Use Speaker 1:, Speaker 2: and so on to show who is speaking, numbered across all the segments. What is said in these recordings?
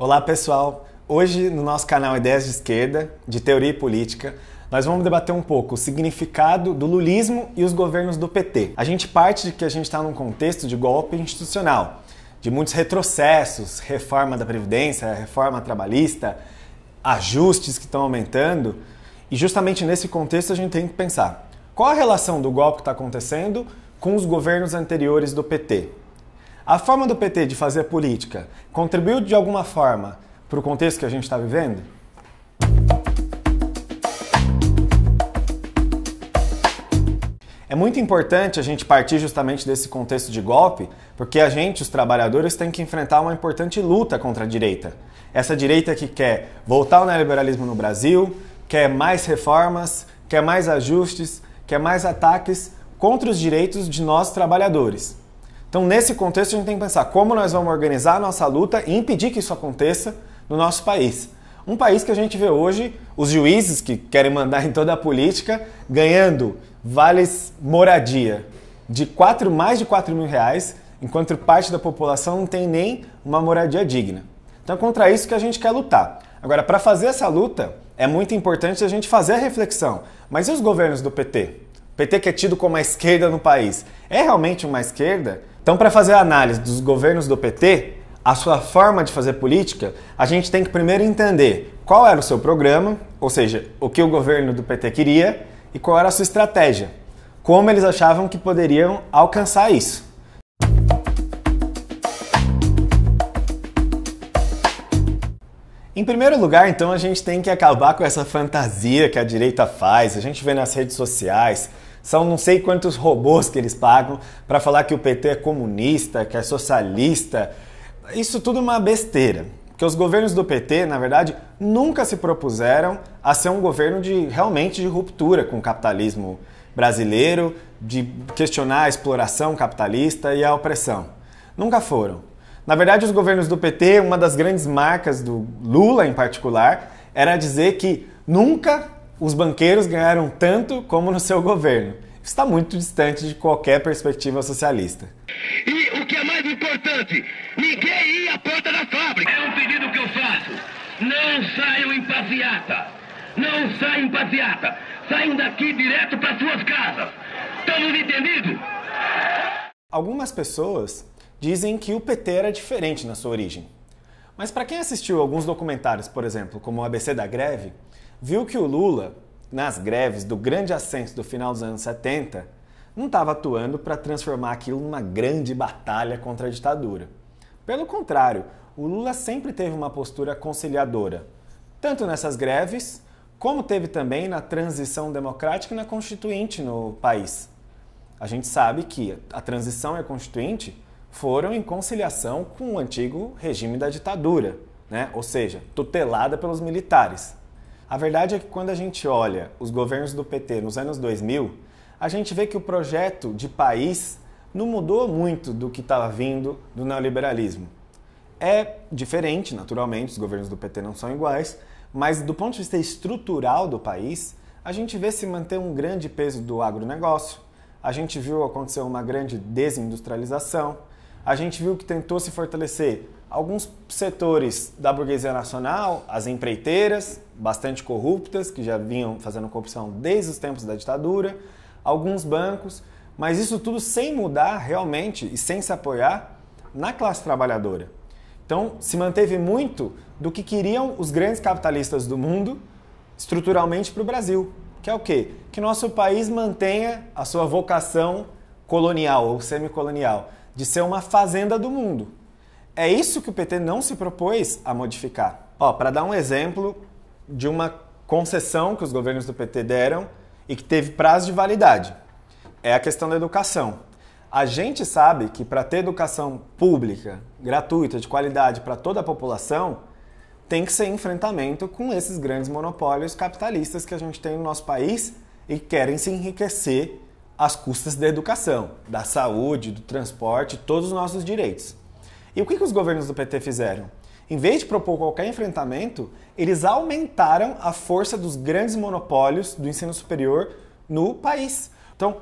Speaker 1: Olá pessoal, hoje no nosso canal Ideias de Esquerda, de Teoria e Política, nós vamos debater um pouco o significado do lulismo e os governos do PT. A gente parte de que a gente está num contexto de golpe institucional, de muitos retrocessos, reforma da Previdência, reforma trabalhista, ajustes que estão aumentando, e justamente nesse contexto a gente tem que pensar qual a relação do golpe que está acontecendo com os governos anteriores do PT. A forma do PT de fazer política contribuiu de alguma forma para o contexto que a gente está vivendo? É muito importante a gente partir justamente desse contexto de golpe, porque a gente, os trabalhadores, tem que enfrentar uma importante luta contra a direita. Essa direita que quer voltar ao neoliberalismo no Brasil, quer mais reformas, quer mais ajustes, quer mais ataques contra os direitos de nós trabalhadores. Então, nesse contexto, a gente tem que pensar como nós vamos organizar a nossa luta e impedir que isso aconteça no nosso país. Um país que a gente vê hoje, os juízes que querem mandar em toda a política, ganhando vales moradia de mais de 4 mil reais, enquanto parte da população não tem nem uma moradia digna. Então, é contra isso que a gente quer lutar. Agora, para fazer essa luta, é muito importante a gente fazer a reflexão. Mas e os governos do PT? O PT que é tido como a esquerda no país, é realmente uma esquerda? Então, para fazer a análise dos governos do PT, a sua forma de fazer política, a gente tem que primeiro entender qual era o seu programa, ou seja, o que o governo do PT queria, e qual era a sua estratégia, como eles achavam que poderiam alcançar isso. Em primeiro lugar, então, a gente tem que acabar com essa fantasia que a direita faz, a gente vê nas redes sociais. São não sei quantos robôs que eles pagam para falar que o PT é comunista, que é socialista. Isso tudo é uma besteira. Porque os governos do PT, na verdade, nunca se propuseram a ser um governo realmente de ruptura com o capitalismo brasileiro, de questionar a exploração capitalista e a opressão. Nunca foram. Na verdade, os governos do PT, uma das grandes marcas do Lula em particular, era dizer que nunca os banqueiros ganharam tanto como no seu governo. Isso está muito distante de qualquer perspectiva socialista.
Speaker 2: E o que é mais importante, ninguém ia à porta da fábrica. É um pedido que eu faço. Não saiam em passeata. Não saiam em passeata. Saiam daqui direto para suas casas. Estamos entendidos?
Speaker 1: Algumas pessoas dizem que o PT era diferente na sua origem. Mas para quem assistiu alguns documentários, por exemplo, como o ABC da Greve, viu que o Lula, nas greves do grande ascenso do final dos anos 70, não estava atuando para transformar aquilo numa grande batalha contra a ditadura. Pelo contrário, o Lula sempre teve uma postura conciliadora, tanto nessas greves, como teve também na transição democrática e na Constituinte no país. A gente sabe que a transição e a Constituinte foram em conciliação com o antigo regime da ditadura, né? Ou seja, tutelada pelos militares. A verdade é que quando a gente olha os governos do PT nos anos 2000, a gente vê que o projeto de país não mudou muito do que estava vindo do neoliberalismo. É diferente, naturalmente, os governos do PT não são iguais, mas do ponto de vista estrutural do país, a gente vê se manter um grande peso do agronegócio, a gente viu acontecer uma grande desindustrialização, a gente viu que tentou se fortalecer alguns setores da burguesia nacional, as empreiteiras, bastante corruptas, que já vinham fazendo corrupção desde os tempos da ditadura, alguns bancos, mas isso tudo sem mudar realmente e sem se apoiar na classe trabalhadora. Então, se manteve muito do que queriam os grandes capitalistas do mundo estruturalmente para o Brasil, que é o quê? Que nosso país mantenha a sua vocação colonial ou semicolonial, de ser uma fazenda do mundo. É isso que o PT não se propôs a modificar. Para dar um exemplo de uma concessão que os governos do PT deram e que teve prazo de validade, é a questão da educação. A gente sabe que para ter educação pública, gratuita, de qualidade para toda a população, tem que ser enfrentamento com esses grandes monopólios capitalistas que a gente tem no nosso país e que querem se enriquecer às custas da educação, da saúde, do transporte, todos os nossos direitos. E o que os governos do PT fizeram? Em vez de propor qualquer enfrentamento, eles aumentaram a força dos grandes monopólios do ensino superior no país. Então,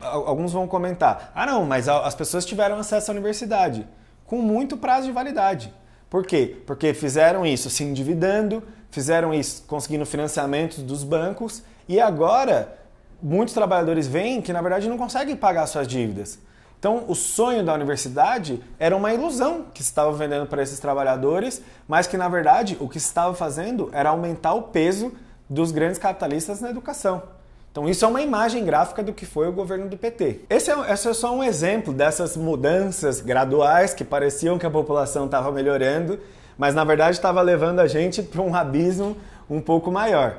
Speaker 1: alguns vão comentar, não, mas as pessoas tiveram acesso à universidade com muito prazo de validade. Por quê? Porque fizeram isso se endividando, fizeram isso conseguindo financiamentos dos bancos e agora muitos trabalhadores veem que na verdade não conseguem pagar suas dívidas. Então o sonho da universidade era uma ilusão que se estava vendendo para esses trabalhadores, mas que na verdade o que se estava fazendo era aumentar o peso dos grandes capitalistas na educação. Então isso é uma imagem gráfica do que foi o governo do PT. Esse é só um exemplo dessas mudanças graduais que pareciam que a população estava melhorando, mas na verdade estava levando a gente para um abismo um pouco maior.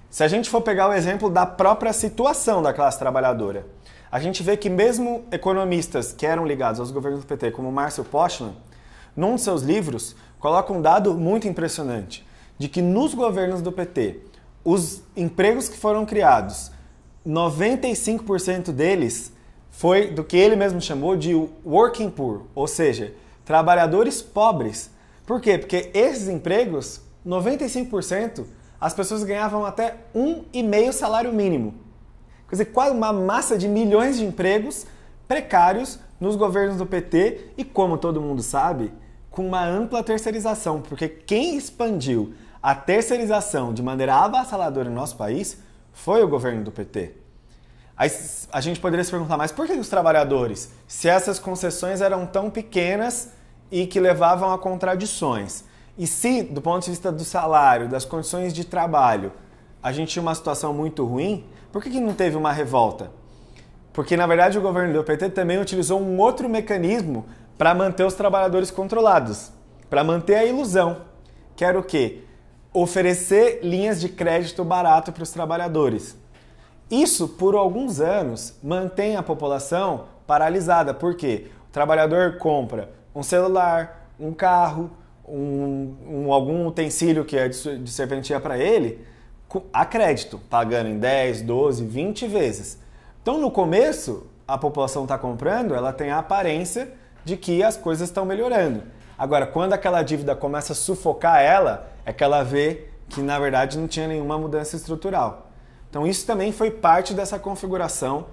Speaker 1: Se a gente for pegar o exemplo da própria situação da classe trabalhadora, a gente vê que mesmo economistas que eram ligados aos governos do PT, como Márcio Postman, num de seus livros, coloca um dado muito impressionante, de que nos governos do PT, os empregos que foram criados, 95% deles foi do que ele mesmo chamou de working poor, ou seja, trabalhadores pobres. Por quê? Porque esses empregos, 95%, as pessoas ganhavam até 1,5 salário mínimo. Quer dizer, quase uma massa de milhões de empregos precários nos governos do PT e, como todo mundo sabe, com uma ampla terceirização, porque quem expandiu a terceirização de maneira avassaladora no nosso país foi o governo do PT. Aí a gente poderia se perguntar, mas por que os trabalhadores? Se essas concessões eram tão pequenas e que levavam a contradições. E se, do ponto de vista do salário, das condições de trabalho, a gente tinha uma situação muito ruim, por que não teve uma revolta? Porque, na verdade, o governo do PT também utilizou um outro mecanismo para manter os trabalhadores controlados, para manter a ilusão, que era o quê? Oferecer linhas de crédito barato para os trabalhadores. Isso, por alguns anos, mantém a população paralisada. Por quê? O trabalhador compra um celular, um carro, algum utensílio que é de serventia para ele, a crédito, pagando em 10, 12, 20 vezes. Então, no começo, a população está comprando, ela tem a aparência de que as coisas estão melhorando. Agora, quando aquela dívida começa a sufocar ela, é que ela vê que, na verdade, não tinha nenhuma mudança estrutural. Então, isso também foi parte dessa configuração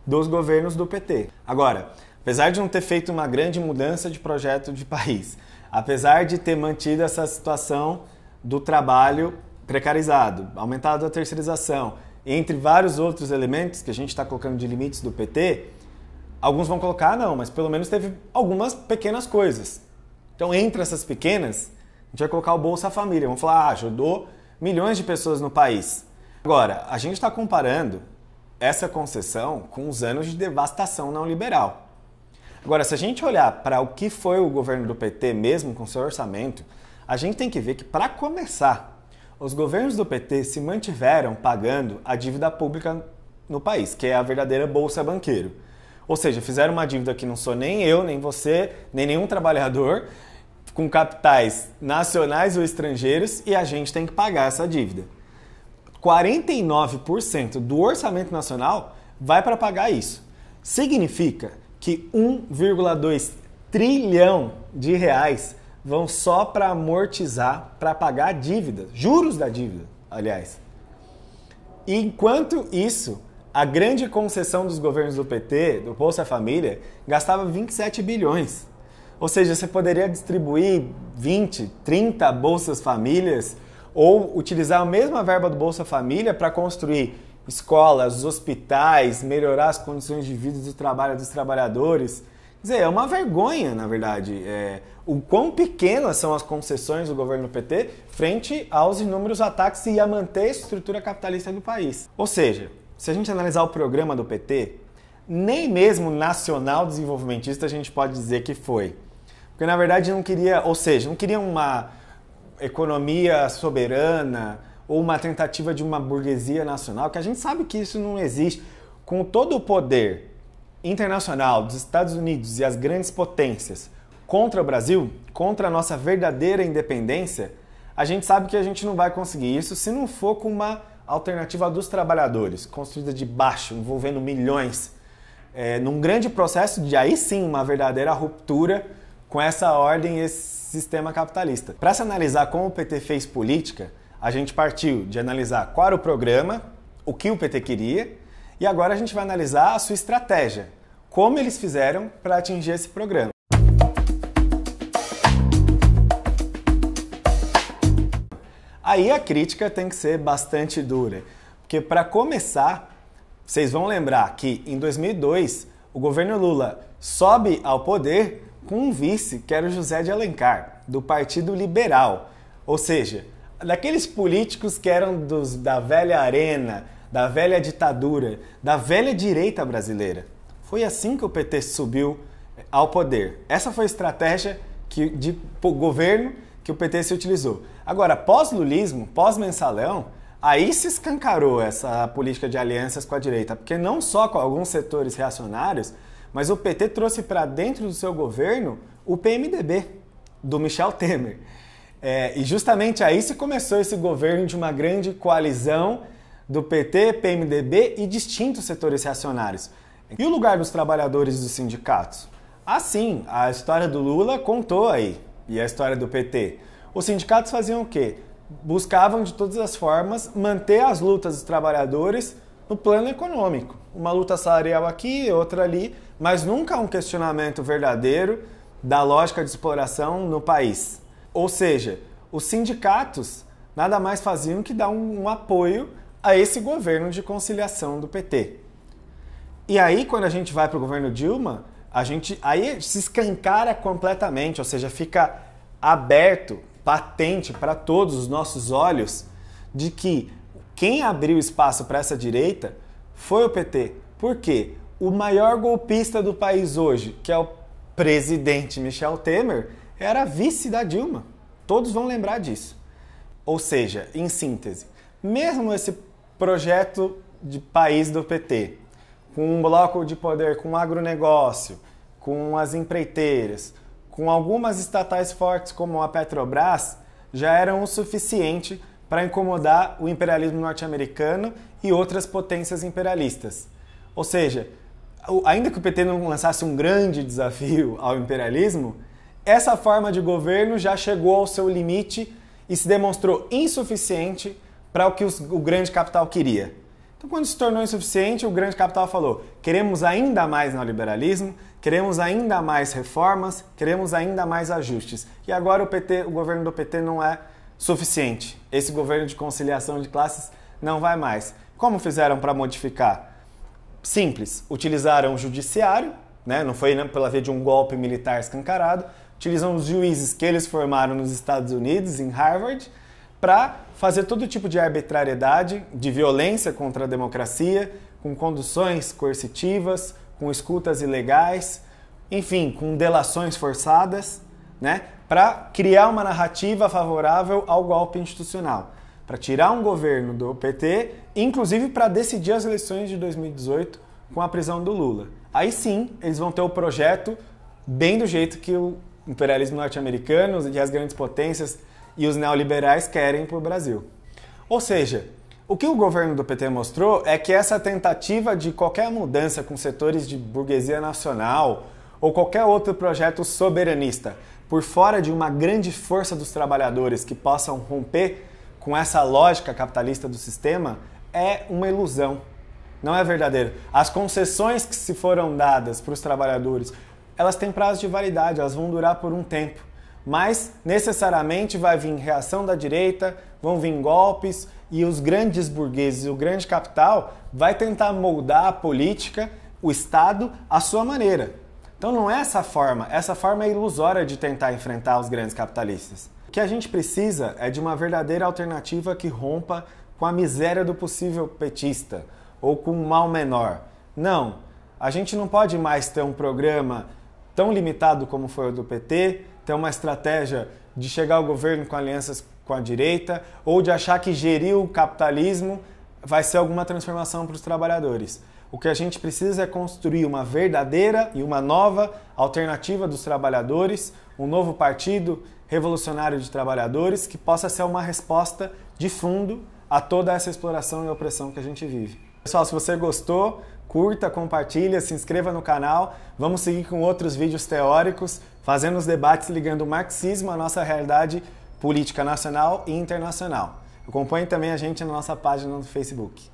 Speaker 1: dos governos do PT. Agora, apesar de não ter feito uma grande mudança de projeto de país, apesar de ter mantido essa situação do trabalho precarizado, aumentado a terceirização, entre vários outros elementos que a gente está colocando de limites do PT, alguns vão colocar, não, mas pelo menos teve algumas pequenas coisas. Então, entre essas pequenas, a gente vai colocar o Bolsa Família. Vamos falar, ajudou milhões de pessoas no país. Agora, a gente está comparando essa concessão com os anos de devastação neoliberal. Agora, se a gente olhar para o que foi o governo do PT mesmo com seu orçamento, a gente tem que ver que, para começar, os governos do PT se mantiveram pagando a dívida pública no país, que é a verdadeira Bolsa Banqueiro. Ou seja, fizeram uma dívida que não sou nem eu, nem você, nem nenhum trabalhador, com capitais nacionais ou estrangeiros, e a gente tem que pagar essa dívida. 49% do orçamento nacional vai para pagar isso. Significa que 1,2 trilhão de reais vão só para amortizar, para pagar a dívida, juros da dívida, aliás. E enquanto isso, a grande concessão dos governos do PT, do Bolsa Família, gastava 27 bilhões. Ou seja, você poderia distribuir 20, 30 Bolsas Famílias ou utilizar a mesma verba do Bolsa Família para construir escolas, hospitais, melhorar as condições de vida do trabalho dos trabalhadores. Quer dizer, é uma vergonha, na verdade, o quão pequenas são as concessões do governo do PT frente aos inúmeros ataques e a manter a estrutura capitalista do país. Ou seja, se a gente analisar o programa do PT, nem mesmo nacional desenvolvimentista a gente pode dizer que foi. Porque, na verdade, não queria uma economia soberana ou uma tentativa de uma burguesia nacional, que a gente sabe que isso não existe. Com todo o poder internacional dos Estados Unidos e as grandes potências contra o Brasil, contra a nossa verdadeira independência, a gente sabe que a gente não vai conseguir isso se não for com uma alternativa dos trabalhadores, construída de baixo, envolvendo milhões, num grande processo de, aí sim, uma verdadeira ruptura com essa ordem e esse sistema capitalista. Para se analisar como o PT fez política, a gente partiu de analisar qual era o programa, o que o PT queria, e agora a gente vai analisar a sua estratégia, como eles fizeram para atingir esse programa. Aí a crítica tem que ser bastante dura, porque para começar, vocês vão lembrar que em 2002 o governo Lula sobe ao poder com um vice que era o José de Alencar, do Partido Liberal, ou seja, daqueles políticos que eram da velha arena, da velha ditadura, da velha direita brasileira. Foi assim que o PT subiu ao poder. Essa foi a estratégia de governo que o PT se utilizou. Agora, pós-lulismo, pós-mensalão, aí se escancarou essa política de alianças com a direita, porque não só com alguns setores reacionários, mas o PT trouxe para dentro do seu governo o PMDB, do Michel Temer. E justamente aí se começou esse governo de uma grande coalizão do PT, PMDB e distintos setores reacionários. E o lugar dos trabalhadores dos sindicatos? Assim, a história do Lula contou aí, e a história do PT. Os sindicatos faziam o quê? Buscavam de todas as formas manter as lutas dos trabalhadores no plano econômico. Uma luta salarial aqui, outra ali, mas nunca um questionamento verdadeiro da lógica de exploração no país. Ou seja, os sindicatos nada mais faziam que dar um apoio a esse governo de conciliação do PT. E aí, quando a gente vai para o governo Dilma, aí se escancara completamente, ou seja, fica aberto, patente para todos os nossos olhos de que quem abriu espaço para essa direita foi o PT. Por quê? O maior golpista do país hoje, que é o presidente Michel Temer, era vice da Dilma. Todos vão lembrar disso. Ou seja, em síntese, mesmo esse projeto de país do PT, com um bloco de poder com o agronegócio, com as empreiteiras, com algumas estatais fortes como a Petrobras, já eram o suficiente para incomodar o imperialismo norte-americano e outras potências imperialistas. Ou seja, ainda que o PT não lançasse um grande desafio ao imperialismo, essa forma de governo já chegou ao seu limite e se demonstrou insuficiente para o que o grande capital queria. Então, quando se tornou insuficiente, o grande capital falou: queremos ainda mais neoliberalismo, queremos ainda mais reformas, queremos ainda mais ajustes. E agora o governo do PT não é suficiente. Esse governo de conciliação de classes não vai mais. Como fizeram para modificar? Simples. Utilizaram o judiciário, né? Não foi pela via de um golpe militar escancarado. Utilizam os juízes que eles formaram nos Estados Unidos, em Harvard, para fazer todo tipo de arbitrariedade, de violência contra a democracia, com conduções coercitivas, com escutas ilegais, enfim, com delações forçadas, né, para criar uma narrativa favorável ao golpe institucional, para tirar um governo do PT, inclusive para decidir as eleições de 2018 com a prisão do Lula. Aí sim, eles vão ter o projeto bem do jeito que o imperialismo norte-americano e as grandes potências e os neoliberais querem para o Brasil. Ou seja, o que o governo do PT mostrou é que essa tentativa de qualquer mudança com setores de burguesia nacional ou qualquer outro projeto soberanista por fora de uma grande força dos trabalhadores que possam romper com essa lógica capitalista do sistema é uma ilusão. Não é verdadeiro. As concessões que se foram dadas para os trabalhadores, elas têm prazo de validade, elas vão durar por um tempo. Mas necessariamente vai vir reação da direita, vão vir golpes e os grandes burgueses, o grande capital vai tentar moldar a política, o Estado, à sua maneira. Então não é essa forma é ilusória de tentar enfrentar os grandes capitalistas. O que a gente precisa é de uma verdadeira alternativa que rompa com a miséria do possível petista ou com um mal menor. Não, a gente não pode mais ter um programa tão limitado como foi o do PT, ter uma estratégia de chegar ao governo com alianças com a direita ou de achar que gerir o capitalismo vai ser alguma transformação para os trabalhadores. O que a gente precisa é construir uma verdadeira e uma nova alternativa dos trabalhadores, um novo partido revolucionário de trabalhadores que possa ser uma resposta de fundo a toda essa exploração e opressão que a gente vive. Pessoal, se você gostou, curta, compartilha, se inscreva no canal. Vamos seguir com outros vídeos teóricos, fazendo os debates ligando o marxismo à nossa realidade política nacional e internacional. Acompanhe também a gente na nossa página no Facebook.